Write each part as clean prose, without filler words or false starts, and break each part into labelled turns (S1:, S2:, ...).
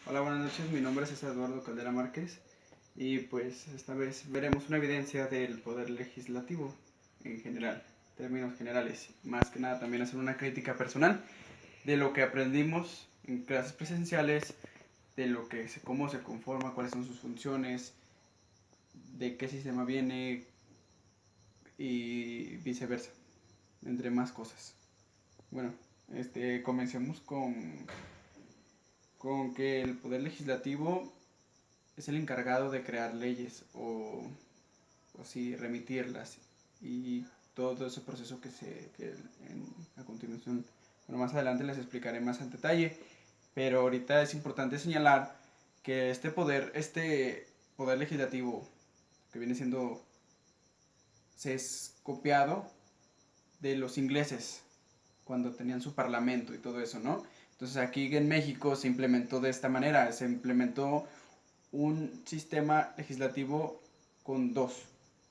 S1: Hola, buenas noches. Mi nombre es César Eduardo Caldera Márquez y pues esta vez veremos una evidencia del poder legislativo en general, términos generales. Más que nada también hacer una crítica personal de lo que aprendimos en clases presenciales, de cómo se conforma, cuáles son sus funciones, de qué sistema viene y viceversa, entre más cosas. Bueno, comencemos con que el poder legislativo es el encargado de crear leyes o sí, remitirlas y todo ese proceso a continuación, bueno, más adelante les explicaré más en detalle, pero ahorita es importante señalar que este poder legislativo que viene siendo, se es copiado de los ingleses cuando tenían su parlamento y todo eso, ¿no? Entonces aquí en México se implementó de esta manera, se implementó un sistema legislativo con dos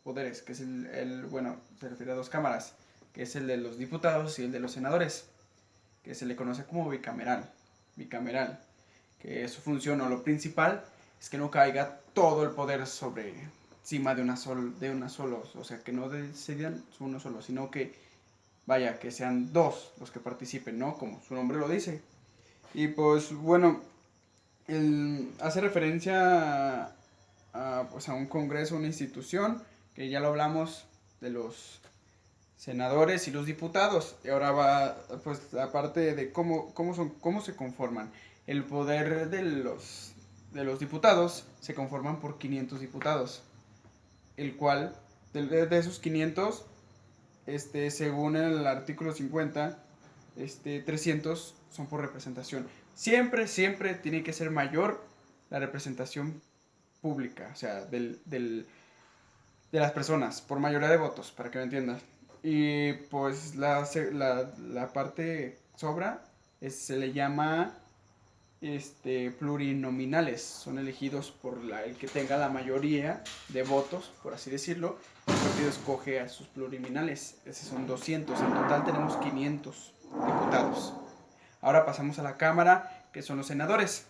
S1: poderes, que es bueno, se refiere a dos cámaras, que es el de los diputados y el de los senadores, que se le conoce como bicameral, que su función o lo principal es que no caiga todo el poder sobre encima de una solo, o sea, que no decidan uno solo, sino que vaya, que sean dos los que participen, ¿no? Como su nombre lo dice. Y pues bueno, hace referencia pues a un congreso, una institución, que ya lo hablamos de los senadores y los diputados. Y ahora va, pues, aparte de cómo se conforman. El poder de los diputados se conforman por 500 diputados, el cual, de esos 500, según el artículo 50, 300 son por representación. Siempre tiene que ser mayor la representación pública, o sea, de las personas, por mayoría de votos, para que me entiendas. Y pues la parte sobra se le llama plurinominales. Son elegidos por el que tenga la mayoría de votos, por así decirlo. El partido escoge a sus plurinominales. Esos son 200. En total tenemos 500 diputados. Ahora pasamos a la Cámara, que son los senadores.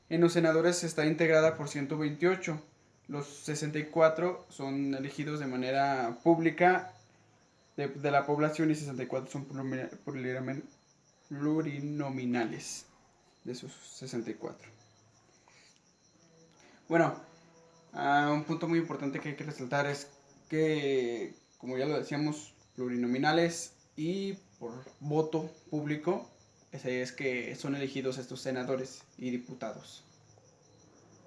S1: En los senadores está integrada por 128. Los 64 son elegidos de manera pública de la población y 64 son plurinominales de esos 64. Bueno, un punto muy importante que hay que resaltar es que, como ya lo decíamos, plurinominales y por voto público, ese es que son elegidos estos senadores y diputados.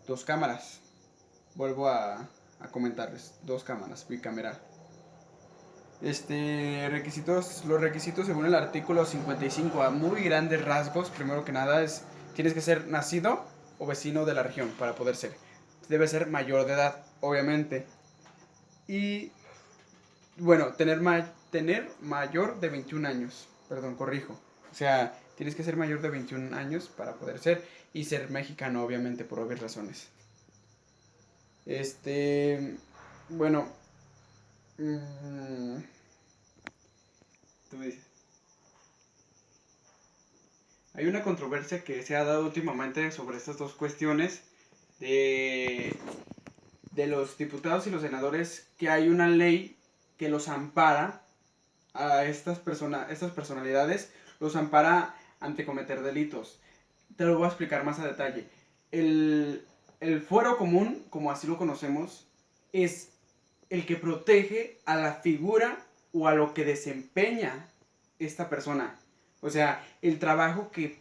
S1: Dos cámaras, vuelvo a comentarles, dos cámaras, bicameral. Los requisitos según el artículo 55 a muy grandes rasgos, primero que nada tienes que ser nacido o vecino de la región para poder ser. Debe ser mayor de edad, obviamente. Y bueno, tener mayor de 21 años, perdón, corrijo. O sea, tienes que ser mayor de 21 años para poder ser y ser mexicano, obviamente, por obvias razones. Bueno, tú me dices. Hay una controversia que se ha dado últimamente sobre estas dos cuestiones de, de los diputados y los senadores, que hay una ley que los ampara a estas personalidades, los ampara ante cometer delitos. Te lo voy a explicar más a detalle. El fuero común, como así lo conocemos, es el que protege a la figura o a lo que desempeña esta persona. O sea, el trabajo que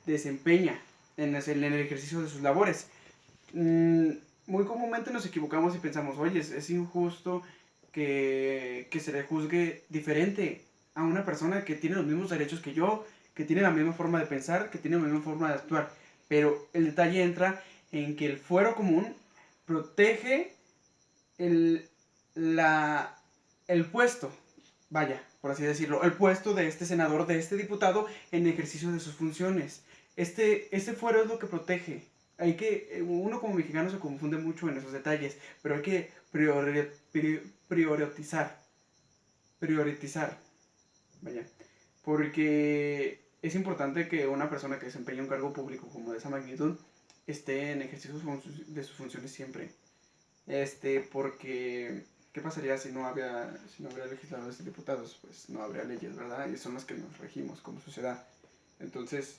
S1: desempeña en el ejercicio de sus labores. Muy comúnmente nos equivocamos y pensamos, oye, es injusto que se le juzgue diferente a una persona que tiene los mismos derechos que yo, que tiene la misma forma de pensar, que tiene la misma forma de actuar. Pero el detalle entra en que el fuero común protege el, el puesto, vaya, por así decirlo, el puesto de este senador, de este diputado en ejercicio de sus funciones. Este fuero es lo que protege. Uno como mexicano se confunde mucho en esos detalles, pero hay que priorizar, vaya, porque es importante que una persona que desempeña un cargo público como de esa magnitud esté en ejercicio de sus funciones siempre. Porque, ¿qué pasaría si no habría legisladores y diputados? Pues no habría leyes, ¿verdad? Y son las que nos regimos como sociedad. Entonces,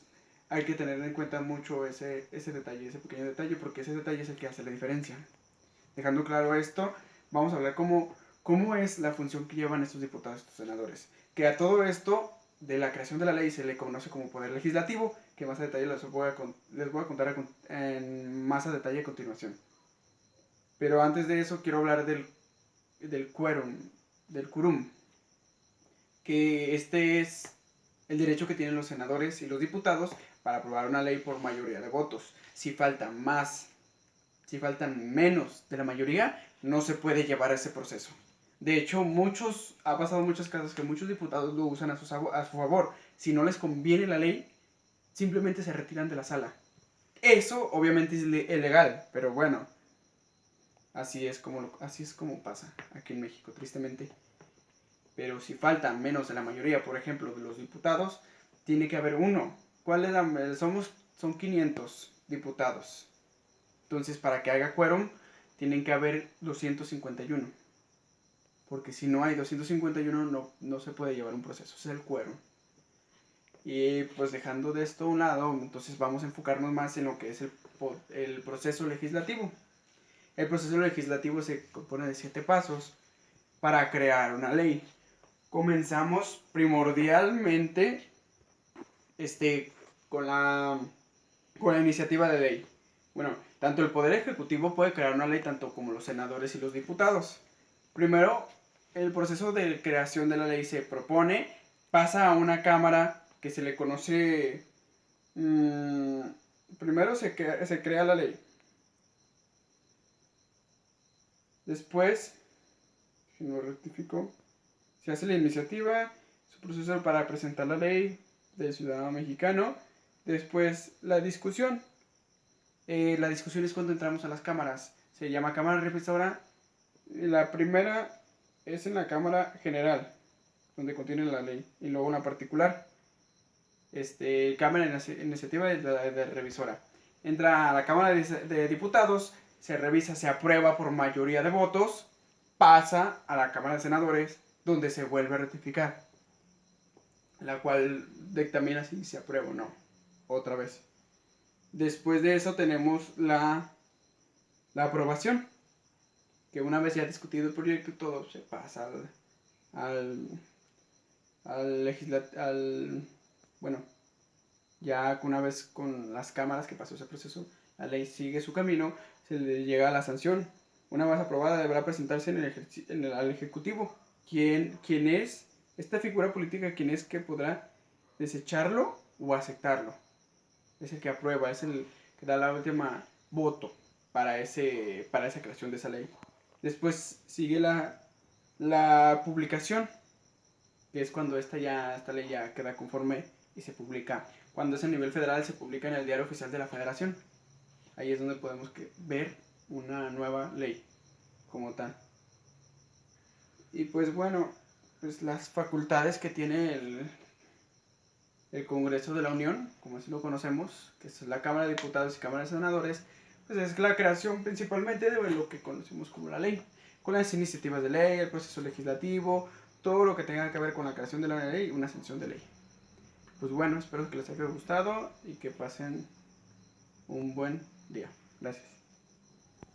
S1: hay que tener en cuenta mucho ese detalle, ese pequeño detalle, porque ese detalle es el que hace la diferencia. Dejando claro esto, vamos a hablar cómo es la función que llevan estos diputados, estos senadores. Que a todo esto, de la creación de la ley, se le conoce como poder legislativo, que más a detalle les voy a contar en más a detalle a continuación. Pero antes de eso quiero hablar del quórum, del quórum, que este es el derecho que tienen los senadores y los diputados para aprobar una ley por mayoría de votos. Si faltan menos de la mayoría, no se puede llevar ese proceso. De hecho, ha pasado muchos casos que muchos diputados lo usan a su favor. Si no les conviene la ley, simplemente se retiran de la sala. Eso obviamente es ilegal, pero bueno, así es como pasa aquí en México, tristemente. Pero si faltan menos de la mayoría, por ejemplo, de los diputados, tiene que haber uno. Son 500 diputados. Entonces, para que haya quórum, tienen que haber 251. Porque si no hay 251, no se puede llevar un proceso. Ese es el quórum. Y pues dejando de esto a un lado, entonces vamos a enfocarnos más en lo que es el proceso legislativo. El proceso legislativo se compone de 7 pasos para crear una ley. Comenzamos primordialmente con la iniciativa de ley. Bueno, tanto el Poder Ejecutivo puede crear una ley tanto como los senadores y los diputados. Primero, el proceso de creación de la ley se propone, pasa a una cámara que se le conoce... primero se crea la ley. Después, si no rectifico, se hace la iniciativa, su proceso para presentar la ley del ciudadano mexicano. Después, la discusión. La discusión es cuando entramos a las cámaras. Se llama cámara revisora. La primera es en la cámara general, donde contiene la ley, y luego una particular. Cámara iniciativa de revisora. Entra a la Cámara de Diputados, se revisa, se aprueba por mayoría de votos, pasa a la Cámara de Senadores, donde se vuelve a ratificar, la cual dictamina si se aprueba o no, otra vez. Después de eso tenemos la aprobación, que una vez ya discutido el proyecto y todo, se pasa bueno, ya una vez con las cámaras que pasó ese proceso, la ley sigue su camino, se le llega a la sanción. Una vez aprobada deberá presentarse al Ejecutivo. ¿Quién es esta figura política? ¿Quién es que podrá desecharlo o aceptarlo? Es el que aprueba, es el que da la última voto para esa creación de esa ley. Después sigue la publicación, que es cuando esta ley ya queda conforme y se publica. Cuando es a nivel federal, se publica en el Diario Oficial de la Federación. Ahí es donde podemos ver una nueva ley como tal. Y pues bueno, pues las facultades que tiene el Congreso de la Unión, como así lo conocemos, que es la Cámara de Diputados y Cámara de Senadores, pues es la creación principalmente de lo que conocemos como la ley, con las iniciativas de ley, el proceso legislativo, todo lo que tenga que ver con la creación de la ley y una sanción de ley. Pues bueno, espero que les haya gustado y que pasen un buen día. Gracias.